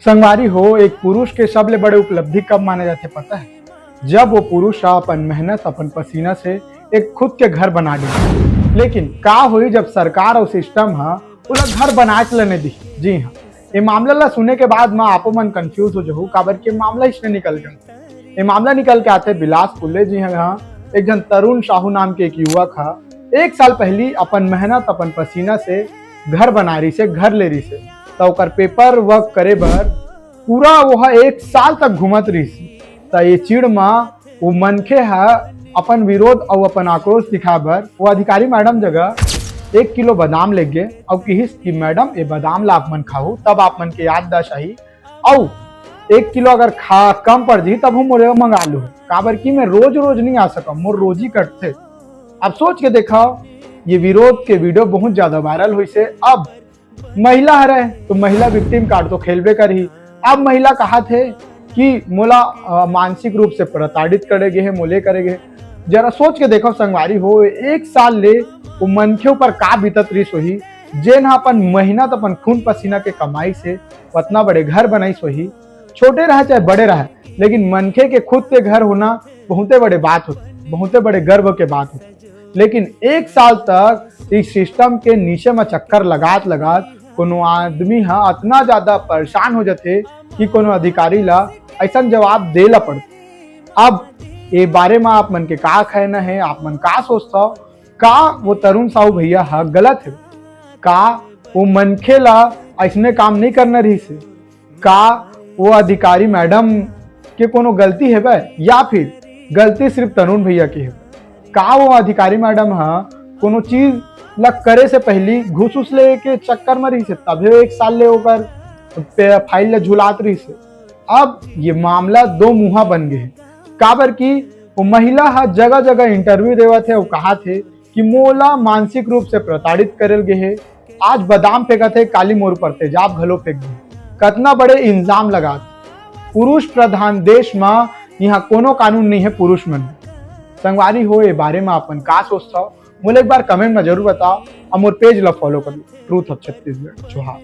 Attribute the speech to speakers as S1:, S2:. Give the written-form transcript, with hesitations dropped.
S1: संगवारी हो, एक पुरुष के सबले बड़े उपलब्धि कब माने जाते पता है? जब वो पुरुष अपन मेहनत अपन पसीना से एक खुद के घर बना ली। लेकिन का हुई जब सरकार और सिस्टम ओला घर बना के लेने दी। जी हाँ, ये मामला ला सुने के बाद मैं आपो मन कंफ्यूज हो जाऊँ काबर के मामला इसने निकल गया। ये मामला निकल के आते बिलासपुर। जी हाँ, एक जन तरुण साहू नाम के एक युवक एक साल पहली अपन मेहनत अपन पसीना से घर बना रही से, घर ले रही से, तो ओकर पेपर वर्क करे बर पूरा वह एक साल तक घूमत रही। तो ये चिड़ में वो मनखे अपन विरोध और अपन आक्रोश दिखा बर वो अधिकारी मैडम जगह 1 किलो बादाम ले गए और कहिस कि मैडम ये बादाम ला आप मन खाओ तब आप मन के याददाश्त आई, और 1 किलो अगर खा कम पड़ जी तब हम मोरे मंगा लू, काबर की मैं रोज रोज नहीं आ सकूं, मोर रोज ही कटते। अब सोच के देखा, ये विरोध के वीडियो बहुत ज्यादा वायरल हुई से। अब महिला है तो महिला विक्टिम कार्ड तो खेलबे कर ही। अब महिला कहा थे कि मोला मानसिक रूप से प्रताड़ित करेगे है, मोले करेगे। जरा सोच के देखो संगवारी हो, 1 साल ले वो मनखे ऊपर का बीतत रही सोही, जेन अपन मेहनत अपन खून पसीना के कमाई से उतना बड़े घर बनाई सोही। छोटे रहे चाहे बड़े रहे, लेकिन मनखे के खुद के घर होना बहुते बड़े बात होती, बहुते बड़े गर्व के बात होती। लेकिन 1 साल तक इस सिस्टम के नीचे में चक्कर लगात लगात कोनो आदमी इतना ज्यादा परेशान हो जाते कि कोनो अधिकारी ला ऐसा जवाब दे ला पड़ता। अब ये बारे में आप मन के का कहना है, आप मन का सोचता हो? का वो तरुण साहू भैया गलत है? का वो मनखे ला ऐसने काम नहीं करना रही से? का वो अधिकारी मैडम के कोनो गलती है बे, या फिर गलती सिर्फ तरुण भैया की है? का वो अधिकारी मैडम कोनो चीज लग करे से पहली घूस उस ले के चक्कर में रही से, तभी 1 साल ले होकर फाइल ले झुलात रही से। अब ये मामला दो मुहा बन गए, काबर की वो महिला जगह जगह इंटरव्यू देवा थे और कहा थे कि मोला मानसिक रूप से प्रताड़ित करल गए है। आज बादाम फेंका थे, काली मोर पर तेजाब घलो फेंक दिए, कितना बड़े इल्जाम लगा। पुरुष प्रधान देश में यहाँ कोनो कानून नहीं है पुरुष मन। संगवारी हो, ये बारे में अपन का सोचता हो? मुझे एक बार कमेंट में जरूर बताओ और मोर पेज ला फॉलो कर लो, ट्रूथ ऑफ छत्तीसगढ़। जोहार।